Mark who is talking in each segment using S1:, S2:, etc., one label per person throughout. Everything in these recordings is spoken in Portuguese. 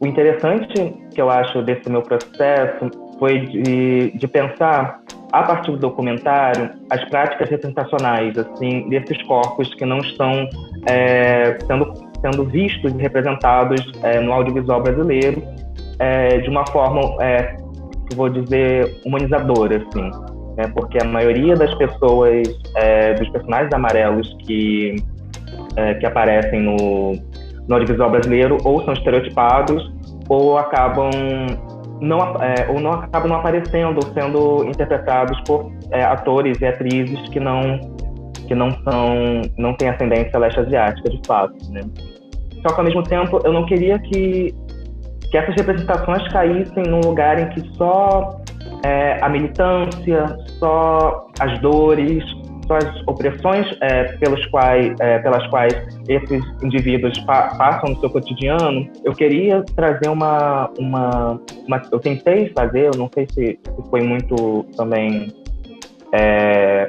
S1: O interessante que eu acho desse meu processo foi de pensar, a partir do documentário, as práticas representacionais, assim, desses corpos que não estão sendo vistos e representados no audiovisual brasileiro de uma forma, vou dizer, humanizadora, assim, né? Porque a maioria das pessoas, dos personagens amarelos que aparecem no audiovisual brasileiro ou são estereotipados ou acabam não aparecendo ou sendo interpretados por atores e atrizes que não têm ascendência leste asiática, de fato, né? Só que ao mesmo tempo eu não queria que essas representações caíssem num lugar em que só a militância, só as dores, só as opressões pelas quais esses indivíduos passam no seu cotidiano. Eu queria trazer eu tentei fazer, eu não sei se foi muito também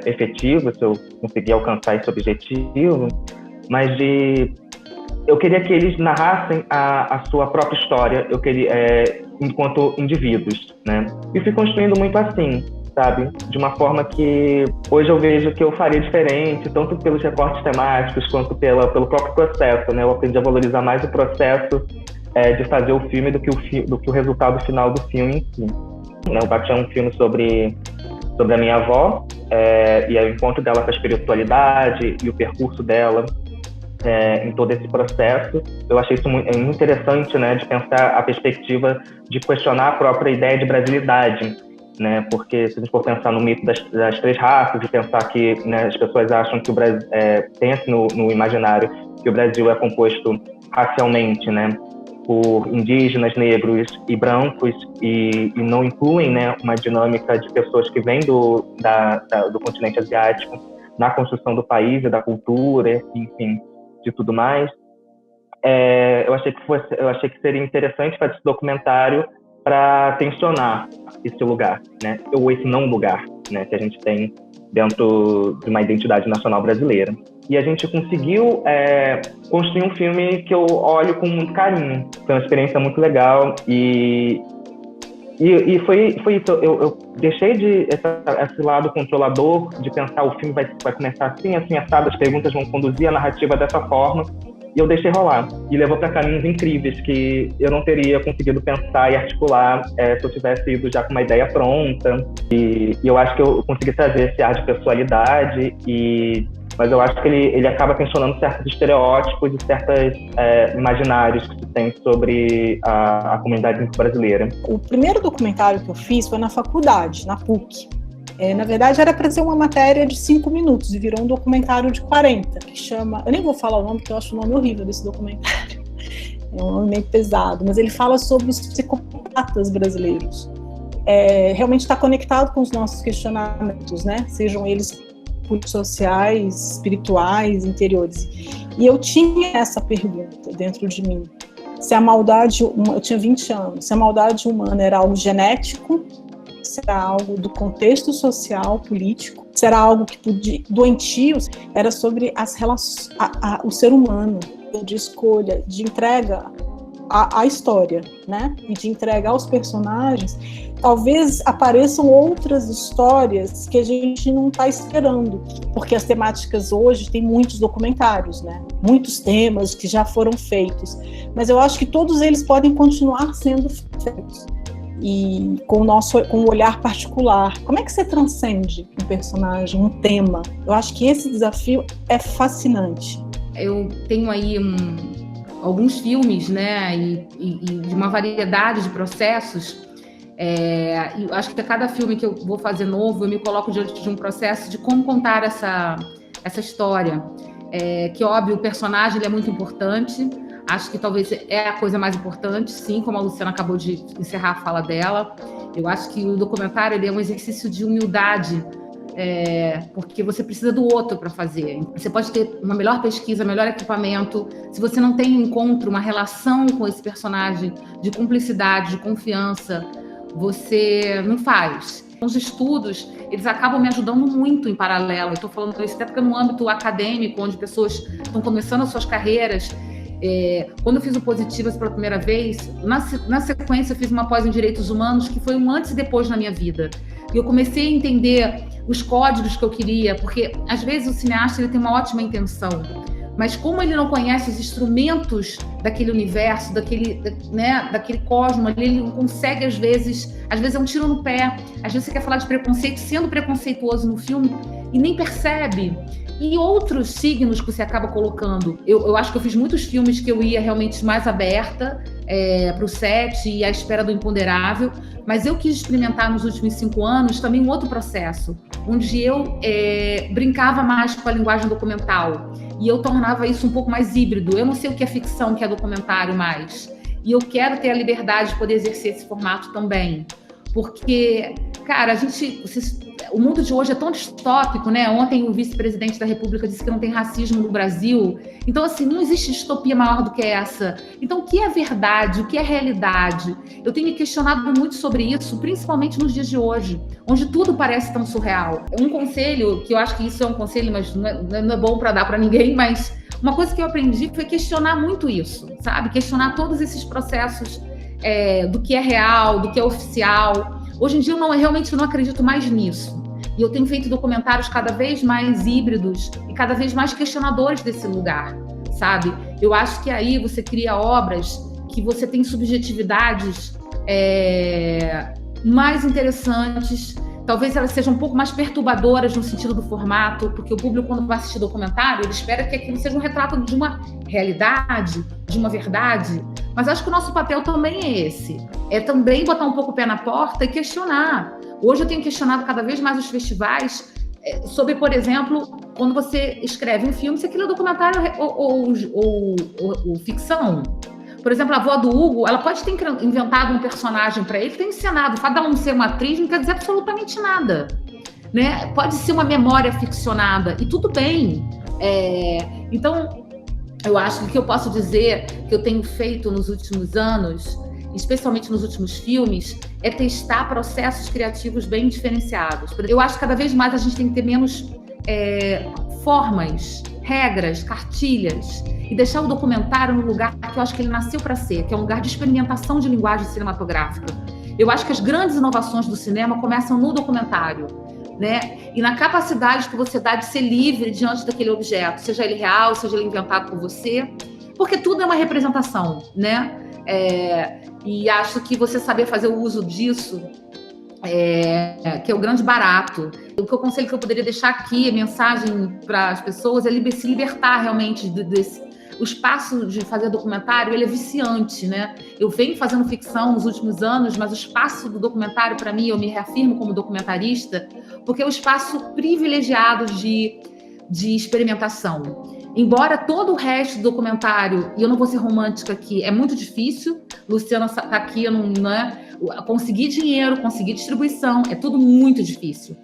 S1: efetivo, se eu consegui alcançar esse objetivo, mas eu queria que eles narrassem a sua própria história, enquanto indivíduos, né? E fui construindo muito assim, sabe? De uma forma que hoje eu vejo que eu faria diferente, tanto pelos recortes temáticos quanto pelo próprio processo, né? Eu aprendi a valorizar mais o processo de fazer o filme do que o resultado final do filme em si. O Bati é um filme sobre a minha avó e o encontro dela com a espiritualidade e o percurso dela em todo esse processo. Eu achei isso muito interessante, né? De pensar a perspectiva de questionar a própria ideia de brasilidade, né? Porque se a gente for pensar no mito das três raças e pensar que, né, as pessoas acham que o Brasil tem no imaginário que o Brasil é composto racialmente, né, por indígenas, negros e brancos e não incluem, né, uma dinâmica de pessoas que vêm do continente asiático na construção do país e da cultura, enfim, de tudo mais. Eu achei que seria interessante fazer esse documentário para tensionar esse lugar, né? Ou esse não lugar, né? Que a gente tem dentro de uma identidade nacional brasileira. E a gente conseguiu construir um filme que eu olho com muito carinho. Foi uma experiência muito legal e foi isso. Eu deixei esse lado controlador de pensar o filme vai começar assim, assado, as perguntas vão conduzir a narrativa dessa forma. E eu deixei rolar. E levou para caminhos incríveis que eu não teria conseguido pensar e articular se eu tivesse ido já com uma ideia pronta. E eu acho que eu consegui trazer esse ar de pessoalidade, mas eu acho que ele acaba questionando certos estereótipos e certos imaginários que se tem sobre a comunidade brasileira.
S2: O primeiro documentário que eu fiz foi na faculdade, na PUC. Na verdade, era para ser uma matéria de 5 minutos e virou um documentário de 40, que chama... Eu nem vou falar o nome, porque eu acho o nome horrível desse documentário. É um nome meio pesado, mas ele fala sobre os psicopatas brasileiros. Realmente está conectado com os nossos questionamentos, né? Sejam eles sociais, espirituais, interiores. E eu tinha essa pergunta dentro de mim. Se a maldade... Eu tinha 20 anos. Se a maldade humana era algo genético, será algo do contexto social, político, será algo que podia, doentio, era sobre as relações, o ser humano, de escolha, de entrega à história, né? E de entrega aos personagens. Talvez apareçam outras histórias que a gente não está esperando, porque as temáticas hoje tem muitos documentários, né? Muitos temas que já foram feitos, mas eu acho que todos eles podem continuar sendo feitos. E com o olhar particular. Como é que você transcende um personagem, um tema? Eu acho que esse desafio é fascinante.
S3: Eu tenho aí alguns filmes, né, e de uma variedade de processos. Eu acho que a cada filme que eu vou fazer novo, eu me coloco diante de um processo de como contar essa história. Que, óbvio, o personagem ele é muito importante. Acho que talvez é a coisa mais importante, sim, como a Luciana acabou de encerrar a fala dela. Eu acho que o documentário ele é um exercício de humildade, porque você precisa do outro para fazer. Você pode ter uma melhor pesquisa, melhor equipamento. Se você não tem um encontro, uma relação com esse personagem de cumplicidade, de confiança, você não faz. Os estudos, eles acabam me ajudando muito em paralelo. Eu estou falando isso até porque no âmbito acadêmico, onde pessoas estão começando as suas carreiras. Quando eu fiz o Positivas pela primeira vez, na sequência eu fiz uma pós em Direitos Humanos, que foi um antes e depois na minha vida. E eu comecei a entender os códigos que eu queria, porque às vezes o cineasta ele tem uma ótima intenção, mas como ele não conhece os instrumentos daquele universo, daquele cosmo, ele não consegue, às vezes é um tiro no pé, às vezes você quer falar de preconceito sendo preconceituoso no filme e nem percebe. E outros signos que você acaba colocando. Eu acho que eu fiz muitos filmes que eu ia realmente mais aberta para o set e à espera do imponderável, mas eu quis experimentar nos últimos 5 anos também um outro processo, onde eu brincava mais com a linguagem documental e eu tornava isso um pouco mais híbrido. Eu não sei o que é ficção, o que é documentário mais. E eu quero ter a liberdade de poder exercer esse formato também. Porque, cara, o mundo de hoje é tão distópico, né? Ontem o vice-presidente da República disse que não tem racismo no Brasil. Então, assim, não existe distopia maior do que essa. Então, o que é verdade? O que é realidade? Eu tenho me questionado muito sobre isso, principalmente nos dias de hoje, onde tudo parece tão surreal. Um conselho, que eu acho que isso é um conselho, mas não é bom para dar para ninguém, mas uma coisa que eu aprendi foi questionar muito isso, sabe? Questionar todos esses processos do que é real, do que é oficial. Hoje em dia eu realmente não acredito mais nisso. E eu tenho feito documentários cada vez mais híbridos e cada vez mais questionadores desse lugar, sabe? Eu acho que aí você cria obras que você tem subjetividades mais interessantes. Talvez elas sejam um pouco mais perturbadoras no sentido do formato, porque o público, quando vai assistir documentário, ele espera que aquilo seja um retrato de uma realidade, de uma verdade. Mas acho que o nosso papel também é esse. É também botar um pouco o pé na porta e questionar. Hoje eu tenho questionado cada vez mais os festivais sobre, por exemplo, quando você escreve um filme, se aquilo é documentário ou ficção. Por exemplo, a avó do Hugo, ela pode ter inventado um personagem para ele, ter encenado. O fato dela não ser uma atriz não quer dizer absolutamente nada, né? Pode ser uma memória ficcionada, e tudo bem. Então, eu acho que o que eu posso dizer que eu tenho feito nos últimos anos, especialmente nos últimos filmes, é testar processos criativos bem diferenciados. Eu acho que cada vez mais a gente tem que ter menos formas, regras, cartilhas, e deixar o documentário no lugar que eu acho que ele nasceu para ser, que é um lugar de experimentação de linguagem cinematográfica. Eu acho que as grandes inovações do cinema começam no documentário, né? E na capacidade que você dá de ser livre diante daquele objeto, seja ele real, seja ele inventado por você, porque tudo é uma representação, né? E acho que você saber fazer o uso disso que é o grande barato. O que eu aconselho que eu poderia deixar aqui, a mensagem para as pessoas, é se libertar realmente desse. O espaço de fazer documentário, ele é viciante, né? Eu venho fazendo ficção nos últimos anos, mas o espaço do documentário, para mim, eu me reafirmo como documentarista, porque é um espaço privilegiado de experimentação. Embora todo o resto do documentário, e eu não vou ser romântica aqui, é muito difícil. Luciana está aqui, conseguir dinheiro, conseguir distribuição, é tudo muito difícil.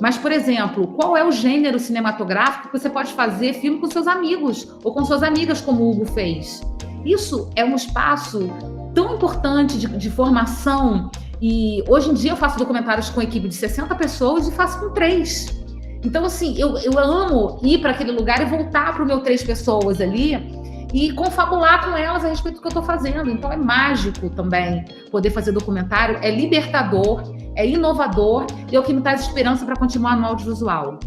S3: Mas, por exemplo, qual é o gênero cinematográfico que você pode fazer filme com seus amigos ou com suas amigas, como o Hugo fez? Isso é um espaço tão importante de formação. E hoje em dia eu faço documentários com equipe de 60 pessoas e faço com 3. Então, assim, eu amo ir para aquele lugar e voltar para o meu 3 pessoas ali e confabular com elas a respeito do que eu estou fazendo. Então, é mágico também poder fazer documentário, é libertador, é inovador e é o que me traz esperança para continuar no audiovisual.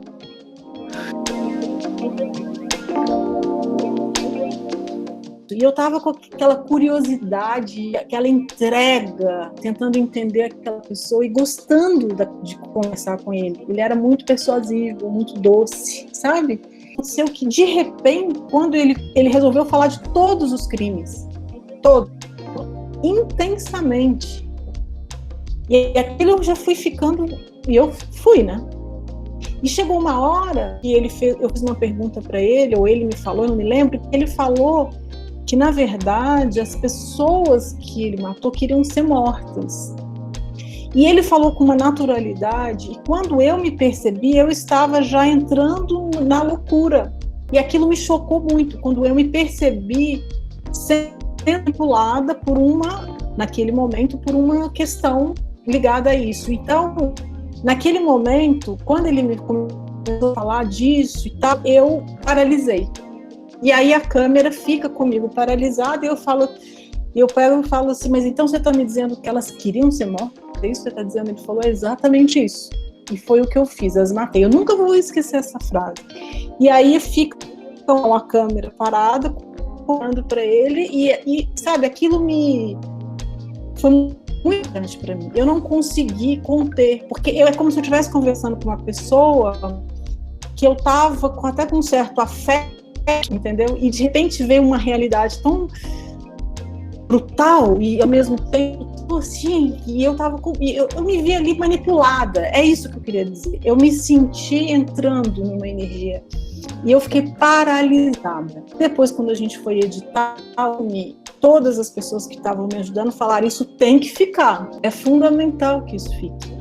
S2: E eu estava com aquela curiosidade, aquela entrega, tentando entender aquela pessoa e gostando de conversar com ele. Ele era muito persuasivo, muito doce, sabe? Aconteceu que, de repente, quando ele resolveu falar de todos os crimes, todos, intensamente. E aquilo eu já fui ficando, e eu fui, né? E chegou uma hora que eu fiz uma pergunta para ele, ou ele me falou, eu não me lembro, que ele falou que, na verdade, as pessoas que ele matou queriam ser mortas. E ele falou com uma naturalidade, e quando eu me percebi, eu estava já entrando na loucura. E aquilo me chocou muito, quando eu me percebi sendo manipulada naquele momento, por uma questão ligada a isso. Então, Naquele momento, quando ele me começou a falar disso e tal, eu paralisei. E aí a câmera fica comigo paralisada e eu pego e falo assim, mas então você está me dizendo que elas queriam ser mortas? É isso que você está dizendo? Ele falou, é exatamente isso. E foi o que eu fiz, as matei. Eu nunca vou esquecer essa frase. E aí fica com a câmera parada, olhando para ele, e sabe, aquilo foi muito grande para mim. Eu não consegui conter, porque é como se eu estivesse conversando com uma pessoa que eu estava até com um certo afeto, entendeu? E de repente veio uma realidade tão brutal e ao mesmo tempo assim, e eu me vi ali manipulada. É isso que eu queria dizer. Eu me senti entrando numa energia e eu fiquei paralisada. Depois, quando a gente foi editar, todas as pessoas que estavam me ajudando falaram, isso tem que ficar, é fundamental que isso fique.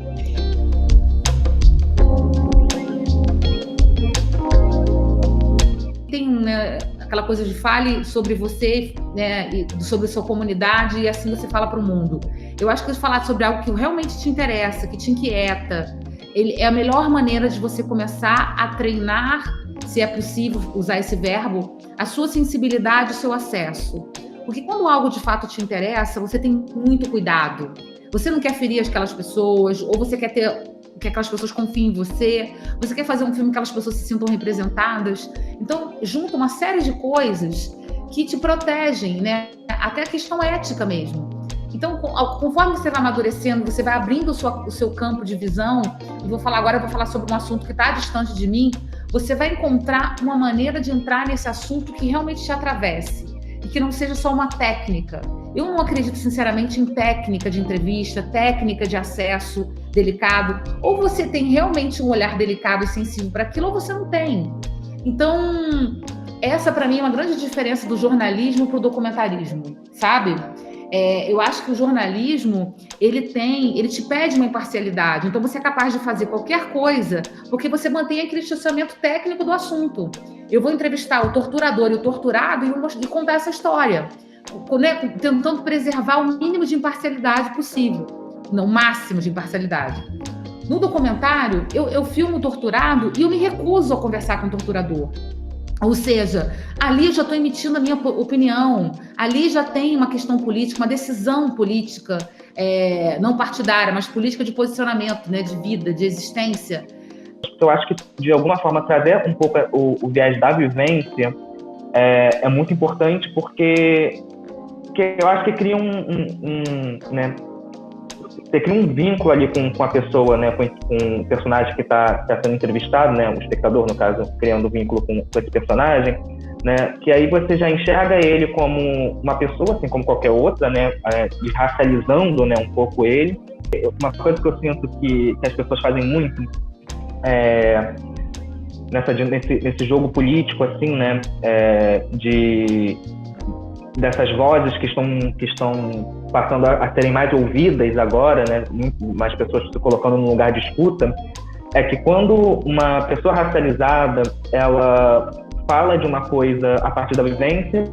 S3: Tem, né, aquela coisa de fale sobre você, né, e sobre a sua comunidade, e assim você fala para o mundo. Eu acho que falar sobre algo que realmente te interessa, que te inquieta, é a melhor maneira de você começar a treinar, se é possível usar esse verbo, a sua sensibilidade, o seu acesso. Porque quando algo de fato te interessa, você tem muito cuidado. Você não quer ferir aquelas pessoas, ou você quer que aquelas pessoas confiem em você quer fazer um filme que aquelas pessoas se sintam representadas. Então, junta uma série de coisas que te protegem, né? Até a questão ética mesmo. Então, conforme você vai amadurecendo, você vai abrindo o seu campo de visão, e agora eu vou falar sobre um assunto que está distante de mim, você vai encontrar uma maneira de entrar nesse assunto que realmente te atravesse, e que não seja só uma técnica. Eu não acredito, sinceramente, em técnica de entrevista, técnica de acesso delicado. Ou você tem realmente um olhar delicado e sensível para aquilo, ou você não tem. Então, essa, para mim, é uma grande diferença do jornalismo para o documentarismo, sabe? Eu acho que o jornalismo, ele te pede uma imparcialidade. Então, você é capaz de fazer qualquer coisa, porque você mantém aquele distanciamento técnico do assunto. Eu vou entrevistar o torturador e o torturado e contar essa história, né, tentando preservar o mínimo de imparcialidade possível, não o máximo de imparcialidade. No documentário, eu filmo o torturado e eu me recuso a conversar com o torturador. Ou seja, ali eu já estou emitindo a minha opinião, ali já tem uma questão política, uma decisão política, não partidária, mas política de posicionamento, né, de vida, de existência.
S1: Eu acho que, de alguma forma, trazer um pouco o viés da vivência é muito importante, porque eu acho que cria né, você cria um vínculo ali com a pessoa, né, com o personagem que está sendo entrevistado, né, o espectador, no caso, criando um vínculo com esse personagem, né, que aí você já enxerga ele como uma pessoa, assim como qualquer outra, né, racializando, né, um pouco ele. Uma coisa que eu sinto que as pessoas fazem muito nesse jogo político, assim, né, dessas vozes que estão passando a serem mais ouvidas agora, né, muito mais pessoas se colocando no lugar de escuta, é que quando uma pessoa racializada, ela fala de uma coisa a partir da vivência,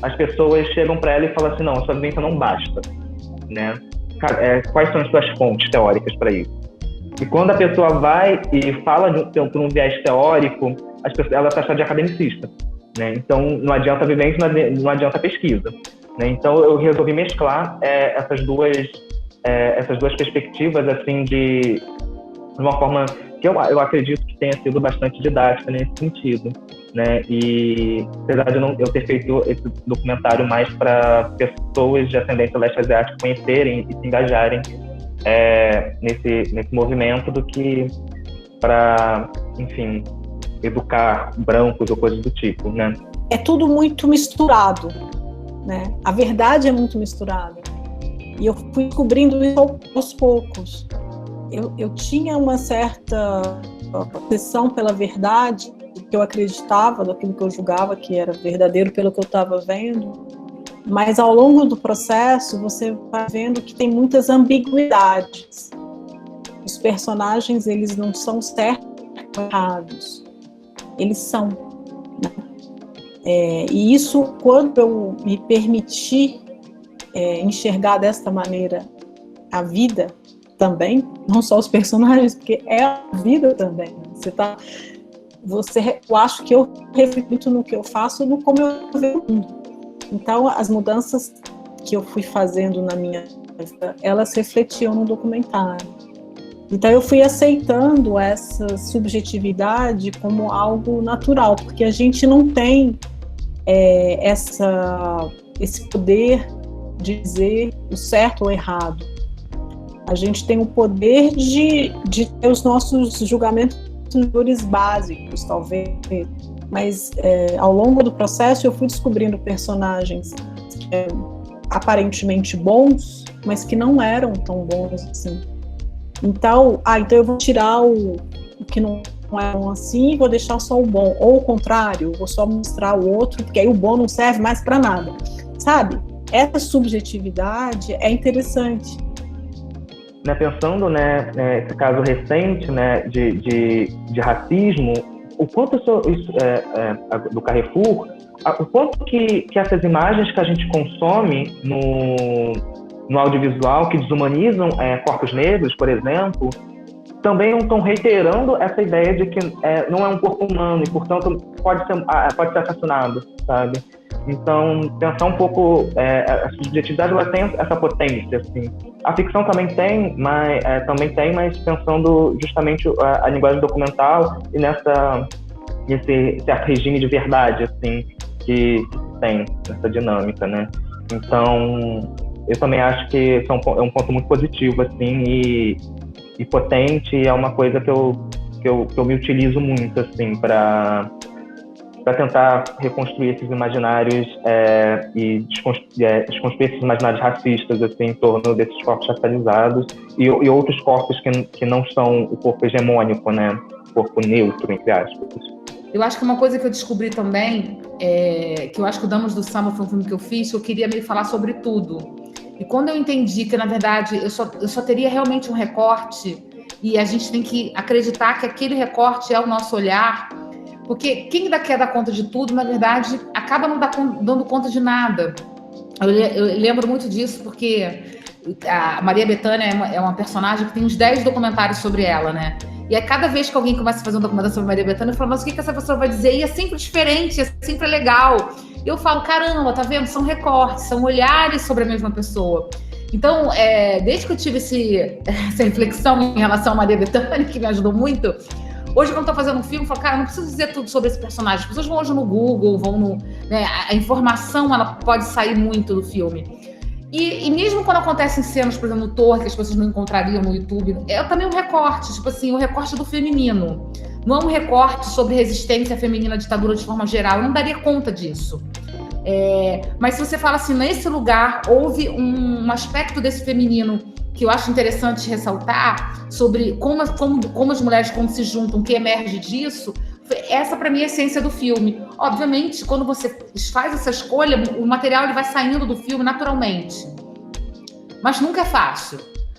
S1: as pessoas chegam para ela e falam assim, não, a sua vivência não basta, né? Quais são as suas fontes teóricas para isso? E quando a pessoa vai e fala por um viés teórico, ela está achando de academicista, né? Então, não adianta a vivência, não adianta a pesquisa, né? Então, eu resolvi mesclar essas duas perspectivas, assim, de uma forma que eu acredito que tenha sido bastante didática nesse sentido, né? E apesar de eu ter feito esse documentário mais para pessoas de ascendência leste asiática conhecerem e se engajarem nesse movimento, do que para, enfim, educar brancos ou coisas do tipo, né?
S2: É tudo muito misturado, né? A verdade é muito misturada. E eu fui descobrindo isso aos poucos. Eu tinha uma certa obsessão pela verdade, que eu acreditava, daquilo que eu julgava que era verdadeiro pelo que eu estava vendo, mas ao longo do processo você vai vendo que tem muitas ambiguidades. Os personagens, eles não são certos ou errados, eles são, né? E isso, quando eu me permiti enxergar desta maneira a vida também, não só os personagens, porque é a vida também. Eu acho que eu reflito no que eu faço, no como eu vejo o mundo. Então, as mudanças que eu fui fazendo na minha vida, elas refletiam no documentário. Então, eu fui aceitando essa subjetividade como algo natural, porque a gente não tem esse poder de dizer o certo ou errado. A gente tem o poder de ter os nossos julgamentos básicos, talvez, mas ao longo do processo eu fui descobrindo personagens aparentemente bons, mas que não eram tão bons assim. Então eu vou tirar o que não é bom assim e vou deixar só o bom, ou o contrário, vou só mostrar o outro, porque aí o bom não serve mais para nada, sabe? Essa subjetividade é interessante.
S1: Pensando, esse caso recente, de racismo, o quanto isso do Carrefour, o quanto que essas imagens que a gente consome no audiovisual, que desumanizam corpos negros, por exemplo, também não estão reiterando essa ideia de que não é um corpo humano e, portanto, pode ser assassinado, sabe? Então, pensar um pouco, a subjetividade, ela tem essa potência, assim. A ficção também tem, mas pensando justamente a linguagem documental e nesse certo regime de verdade, assim, que tem nessa dinâmica, né? Então, eu também acho que é um ponto muito positivo, assim, e potente, e é uma coisa que eu me utilizo muito, assim, para tentar reconstruir esses imaginários e desconstruir esses imaginários racistas, assim, em torno desses corpos racializados e outros corpos que não são o corpo hegemônico, né? O corpo neutro, entre aspas.
S3: Eu acho que uma coisa que eu descobri também, que eu acho que o Damas do Samba foi um filme que eu fiz, eu queria meio falar sobre tudo. E quando eu entendi que, na verdade, eu só teria realmente um recorte e a gente tem que acreditar que aquele recorte é o nosso olhar, porque quem quer dar conta de tudo, na verdade, acaba não dando conta de nada. Eu lembro muito disso porque a Maria Bethânia é uma personagem que tem uns 10 documentários sobre ela, né? E aí, cada vez que alguém começa a fazer um documentário sobre Maria Bethânia, eu falo, mas o que essa pessoa vai dizer? E é sempre diferente, é sempre legal. E eu falo, caramba, tá vendo? São recortes, são olhares sobre a mesma pessoa. Então, desde que eu tive essa reflexão em relação a Maria Bethânia, que me ajudou muito, hoje, quando eu tô fazendo um filme, eu falo, cara, eu não preciso dizer tudo sobre esse personagem. As pessoas vão hoje no Google, a informação, ela pode sair muito do filme. E mesmo quando acontecem cenas, por exemplo, no Thor, que as pessoas não encontrariam no YouTube, é também um recorte, tipo assim, o recorte do feminino. Não é um recorte sobre resistência feminina à ditadura de forma geral, eu não daria conta disso. Mas se você fala assim, nesse lugar houve um aspecto desse feminino que eu acho interessante ressaltar, sobre como as mulheres, quando se juntam, que emerge disso, essa para mim é a essência do filme. Obviamente, quando você faz essa escolha, o material ele vai saindo do filme naturalmente. Mas nunca é fácil.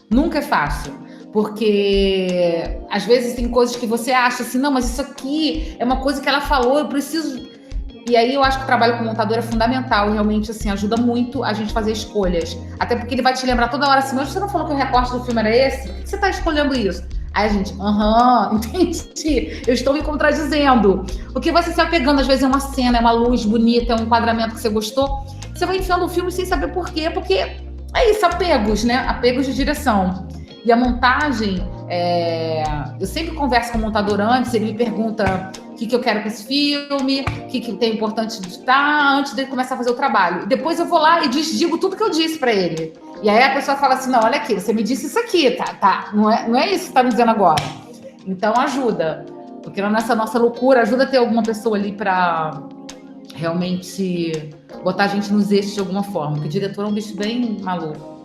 S3: Nunca é fácil. Porque às vezes tem coisas que você acha assim, não, mas isso aqui é uma coisa que ela falou, eu preciso... E aí eu acho que o trabalho com o montador é fundamental, realmente, assim, ajuda muito a gente fazer escolhas. Até porque ele vai te lembrar toda hora assim, mas você não falou que o recorte do filme era esse? Por que você tá escolhendo isso? Aí a gente, entendi, eu estou me contradizendo. Porque você se vai pegando, às vezes é uma cena, é uma luz bonita, é um enquadramento que você gostou, você vai enfiando o filme sem saber por quê, porque é isso, apegos, né? Apegos de direção. E a montagem, eu sempre converso com o montador antes, ele me pergunta o que eu quero com esse filme, o que tem importante de estar, antes dele começar a fazer o trabalho. E depois eu vou lá e digo tudo que eu disse para ele. E aí a pessoa fala assim, não, olha aqui, você me disse isso aqui, tá? Não é isso que tá me dizendo agora. Então ajuda, porque nessa nossa loucura, ajuda a ter alguma pessoa ali para realmente botar a gente nos eixos de alguma forma, porque o diretor é um bicho bem maluco.